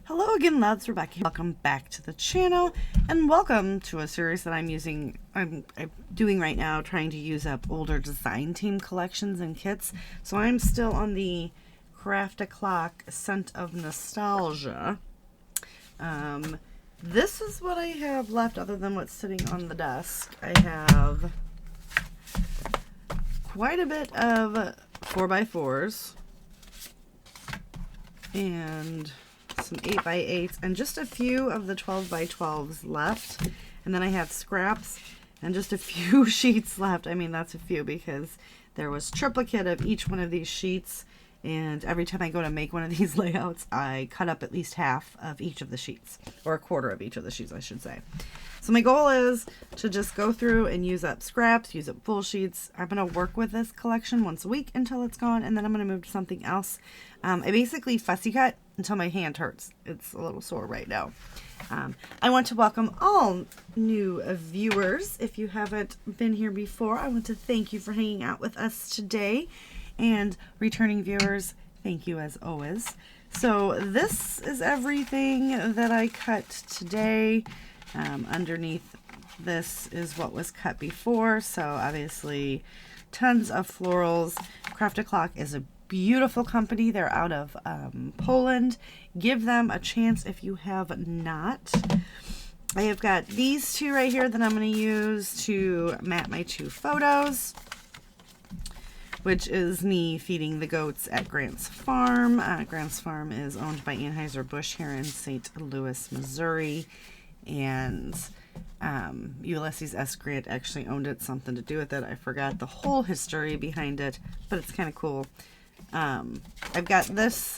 Hello again, lads. Rebecca. Welcome back to the channel, and welcome to a series that I'm doing right now, trying to use up older design team collections and kits. So I'm still on the Craft-A-Clock Scent of Nostalgia. This is what I have left other than what's sitting on the desk. I have quite a bit of 4x4s and some 8x8s and just a few of the 12x12s left. And then I have scraps and just a few sheets left. I mean, that's a few because there was triplicate of each one of these sheets. And every time I go to make one of these layouts, I cut up at least half of each of the sheets, or a quarter of each of the sheets, I should say. So my goal is to just go through and use up scraps, use up full sheets. I'm going to work with this collection once a week until it's gone, and then I'm going to move to something else. I basically fussy cut until my hand hurts. It's a little sore right now. I want to welcome all new viewers. If you haven't been here before, I want to thank you for hanging out with us today. And returning viewers, thank you as always. So this is everything that I cut today. Underneath this is what was cut before. So obviously tons of florals. Craft-A-Clock is a beautiful company. They're out of Poland. Give them a chance if you have not. I have got these two right here that I'm going to use to map my two photos, which is me feeding the goats at Grant's Farm. Grant's Farm is owned by Anheuser-Busch here in St. Louis, Missouri. And Ulysses S. Grant actually owned it, something to do with it. I forgot the whole history behind it, but it's kind of cool. I've got this.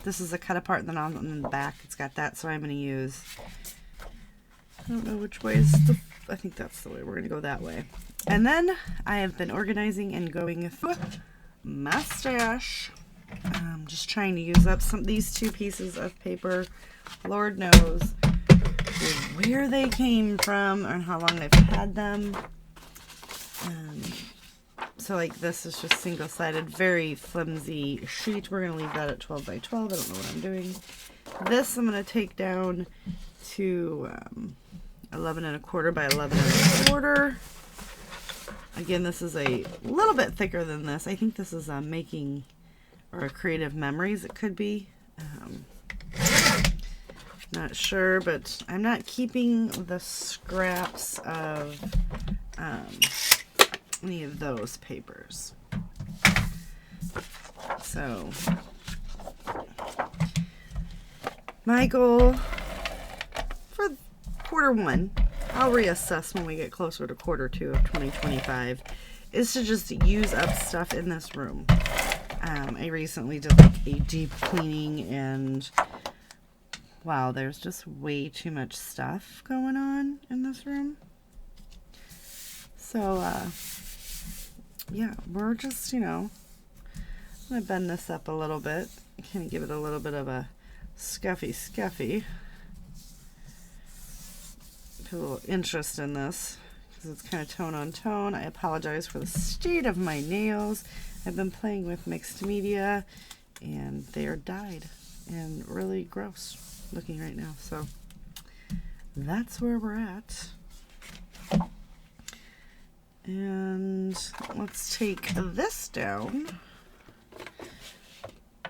This is a cut apart and then on the back. It's got that, so I'm going to use, I don't know which way is the, I think that's the way. We're going to go that way. And then I have been organizing and going through my stash. Just trying to use up these two pieces of paper. Lord knows where they came from and how long I've had them. So like this is just single-sided, very flimsy sheet. We're going to leave that at 12x12. I don't know what I'm doing. This I'm going to take down to 11 1/4 by 11 1/4. Again, this is a little bit thicker than this. I think this is a making or a creative memories. It could be. Not sure, but I'm not keeping the scraps of any of those papers. So my goal for Q1, I'll reassess when we get closer to Q2 of 2025, is to just use up stuff in this room. I recently did like a deep cleaning and wow, there's just way too much stuff going on in this room. So, yeah, we're just, I'm going to bend this up a little bit. Kind of give it a little bit of a scuffy. Put a little interest in this because it's kind of tone on tone. I apologize for the state of my nails. I've been playing with mixed media and they are dyed and really gross looking right now. So that's where we're at. And let's take this down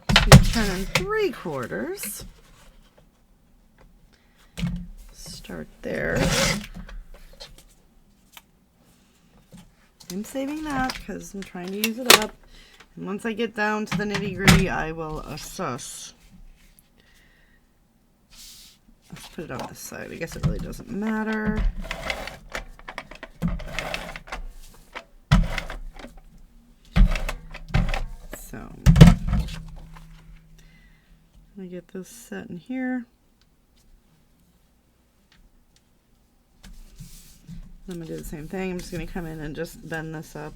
to 10 3/4. Start there. I'm saving that because I'm trying to use it up. And once I get down to the nitty-gritty, I will assess. Let's put it on this side. I guess it really doesn't matter. So, I'm going to get this set in here. I'm going to do the same thing. I'm just going to come in and just bend this up.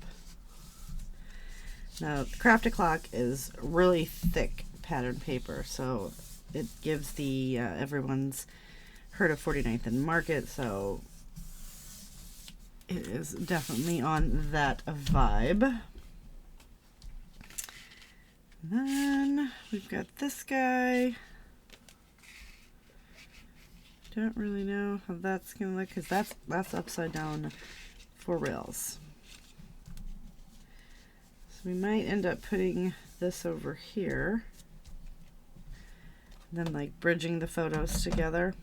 Now, Craft-A-Clock is really thick pattern paper, so it gives the, everyone's heard of 49th and Market, so it is definitely on that vibe. And then we've got this guy. don't really know how that's gonna look, because that's upside down for reals. So we might end up putting this over here, and then like bridging the photos together.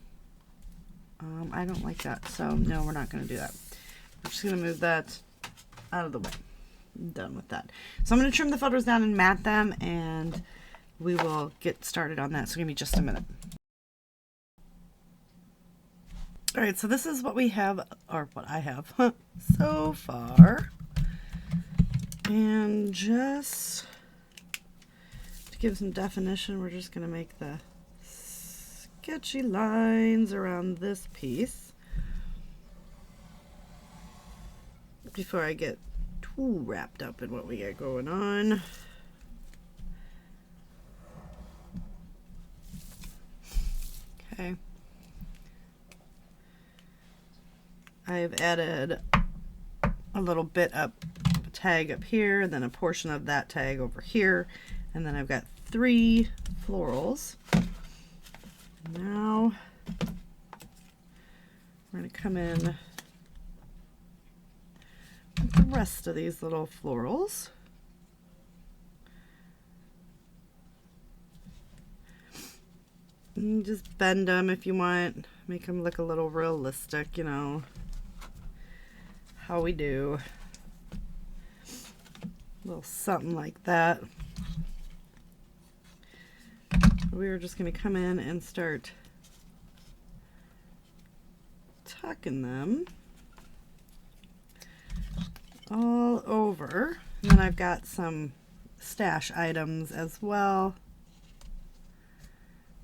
I don't like that, so no, we're not going to do that. I'm just going to move that out of the way. I'm done with that. So I'm going to trim the photos down and mat them, and we will get started on that. So give me just a minute. All right, so this is what we have, or what I have so far. And just to give some definition, we're just going to make the sketchy lines around this piece before I get too wrapped up in what we got going on. Okay. I've added a little bit up, a tag up here, and then a portion of that tag over here, and then I've got 3 florals. Now we're going to come in with the rest of these little florals. And just bend them if you want, make them look a little realistic, you know, how we do. A little something like that. We're just going to come in and start tucking them all over. And then I've got some stash items as well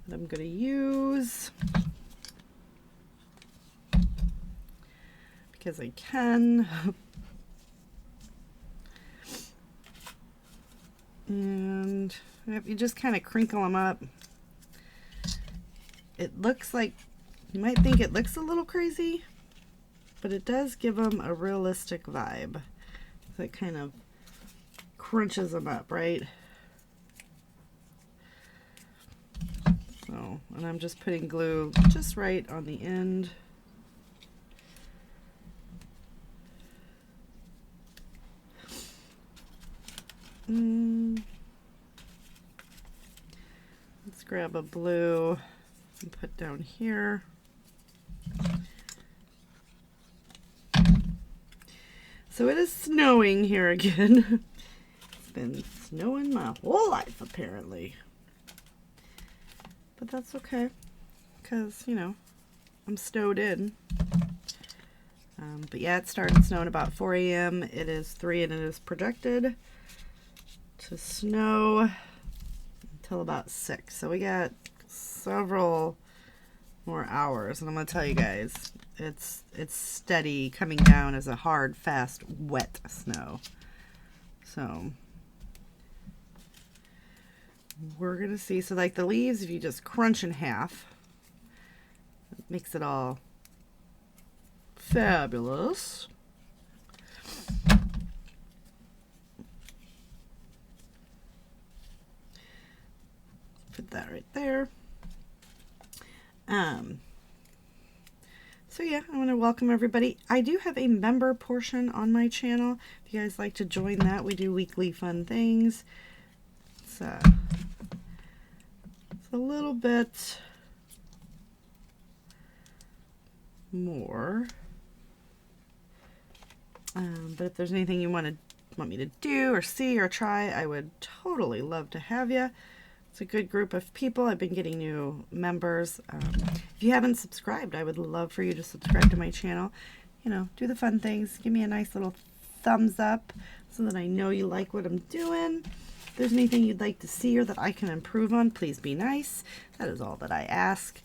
that I'm going to use because I can. And if you just kind of crinkle them up, it looks like, you might think it looks a little crazy, but it does give them a realistic vibe. So it kind of crunches them up, right? So, and I'm just putting glue just right on the end. Let's grab a blue and put down here. So it is snowing here again. It's been snowing my whole life apparently. But that's okay, because, you know, I'm snowed in. But yeah, it started snowing about 4 a.m. It is 3 and it is projected to snow until about 6. So we got several more hours, and I'm gonna tell you guys, it's steady coming down as a hard, fast, wet snow. So we're gonna see. So like the leaves, if you just crunch in half, it makes it all fabulous. Put that right there. So yeah, I want to welcome everybody. I do have a member portion on my channel. If you guys like to join that, we do weekly fun things. It's a little bit more. But if there's anything you want me to do or see or try, I would totally love to have you. It's a good group of people. I've been getting new members. If you haven't subscribed, I would love for you to subscribe to my channel. You know, do the fun things. Give me a nice little thumbs up so that I know you like what I'm doing. If there's anything you'd like to see or that I can improve on, please be nice. That is all that I ask.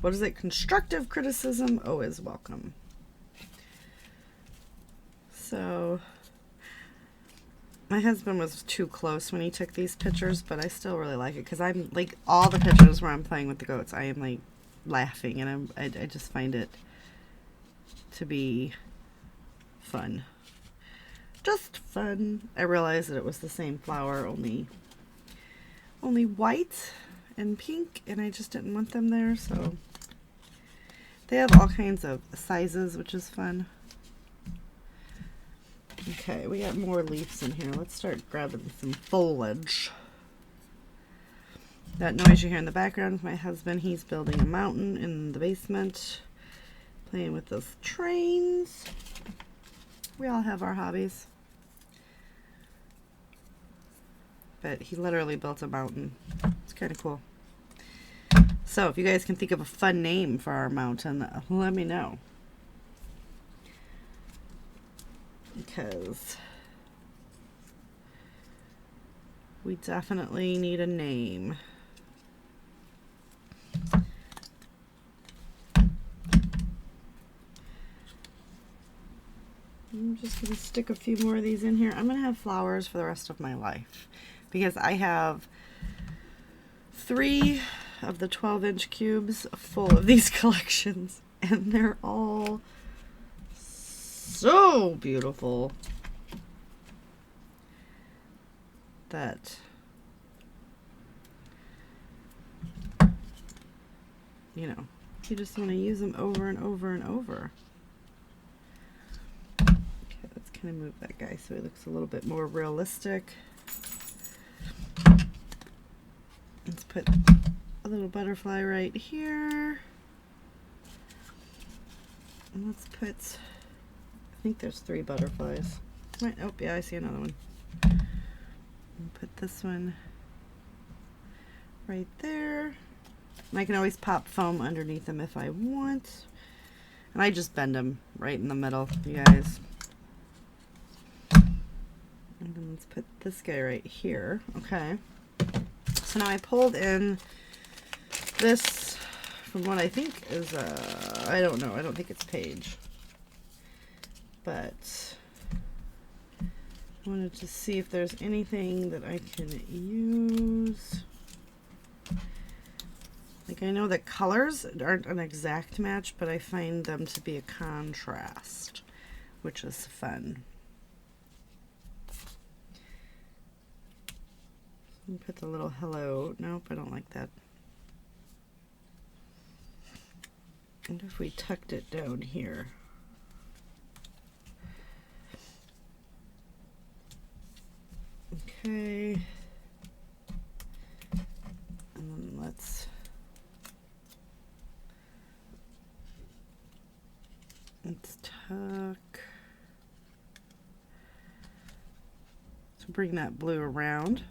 What is it? Constructive criticism always welcome. So my husband was too close when he took these pictures, but I still really like it because I'm like, all the pictures where I'm playing with the goats, I am like laughing, and I just find it to be fun. Just fun. I realized that it was the same flower, only only white and pink, and I just didn't want them there, so they have all kinds of sizes, which is fun. Okay, we got more leaves in here. Let's start grabbing some foliage. That noise you hear in the background is my husband. He's building a mountain in the basement, playing with those trains. We all have our hobbies. But he literally built a mountain. It's kind of cool. So if you guys can think of a fun name for our mountain, let me know. Because we definitely need a name. I'm just going to stick a few more of these in here. I'm going to have flowers for the rest of my life because I have 3 of the 12-inch cubes full of these collections, and they're all so beautiful that you know, you just want to use them over and over and over. Okay, let's kind of move that guy so he looks a little bit more realistic. Let's put a little butterfly right here. And let's put, I think there's 3 butterflies. Right, oh yeah, I see another one. And put this one right there. And I can always pop foam underneath them if I want. And I just bend them right in the middle, you guys. And then let's put this guy right here. Okay. So now I pulled in this from what I think is, I don't know, I don't think it's Paige. But I wanted to see if there's anything that I can use. Like, I know that colors aren't an exact match, but I find them to be a contrast, which is fun. Put the little hello. Nope, I don't like that. And if we tucked it down here. Okay. And then let's tuck. So bring that blue around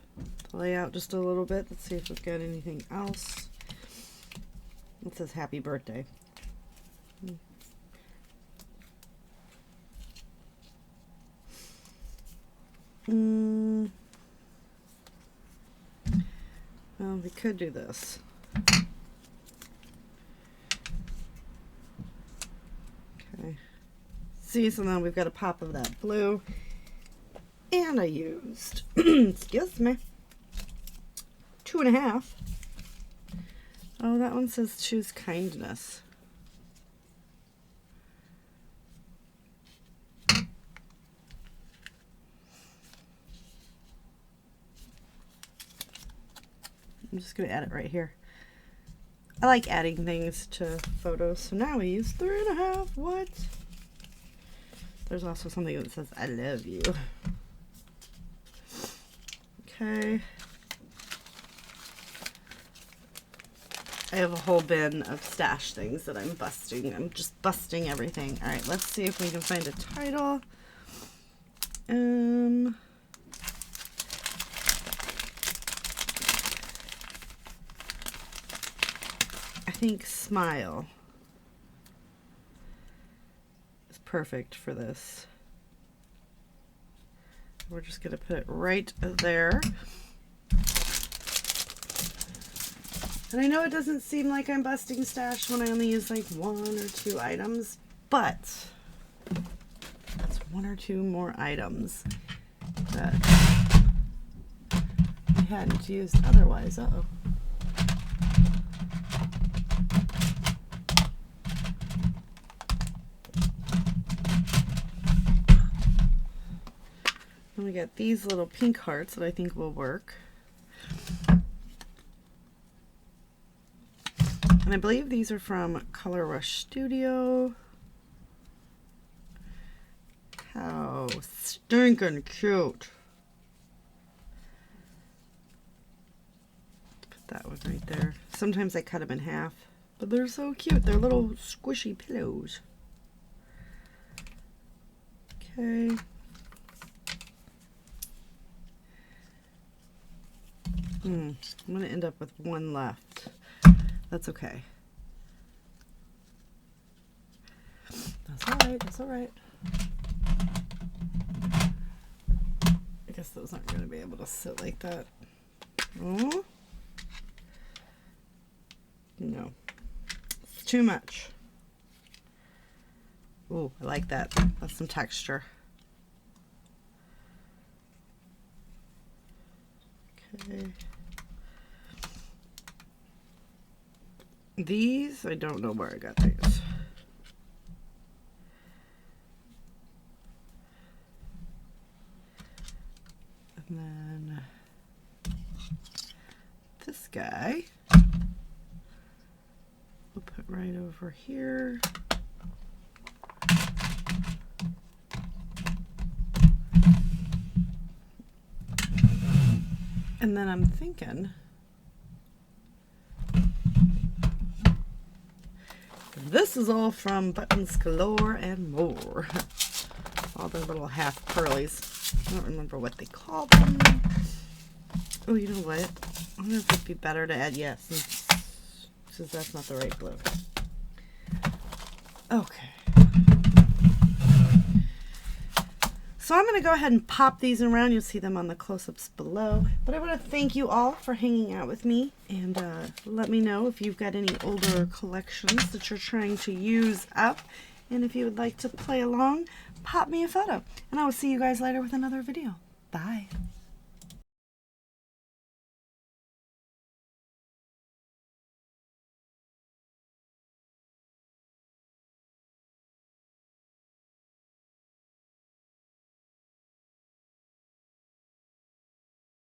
the layout just a little bit. Let's see if we've got anything else. It says happy birthday. Well, we could do this. Okay. See, so now we've got a pop of that blue. And I used, excuse me, 2.5. Oh, that one says choose kindness. I'm just going to add it right here. I like adding things to photos, so now we use 3.5. What? There's also something that says I love you. Okay. I have a whole bin of stash things that I'm busting. I'm just busting everything. All right, let's see if we can find a title. I think Smile is perfect for this. We're just going to put it right there. And I know it doesn't seem like I'm busting stash when I only use like 1 or 2 items, but that's 1 or 2 more items that I hadn't used otherwise. Uh-oh. And we got these little pink hearts that I think will work. And I believe these are from Color Rush Studio. How stinking cute. Put that one right there. Sometimes I cut them in half, but they're so cute. They're little squishy pillows. Okay. I'm going to end up with one left. That's okay. That's alright, that's alright. I guess those aren't going to be able to sit like that. Oh. No. It's too much. Ooh, I like that. That's some texture. Okay. These, I don't know where I got these. And then this guy we'll put right over here. And then I'm thinking this is all from Buttons Galore and More. All their little half pearlies. I don't remember what they call them. Oh, you know what? I wonder if it'd be better to add, yes, since that's not the right glue. Okay. So I'm going to go ahead and pop these around. You'll see them on the close-ups below. But I want to thank you all for hanging out with me. And let me know if you've got any older collections that you're trying to use up. And if you would like to play along, pop me a photo. And I will see you guys later with another video. Bye.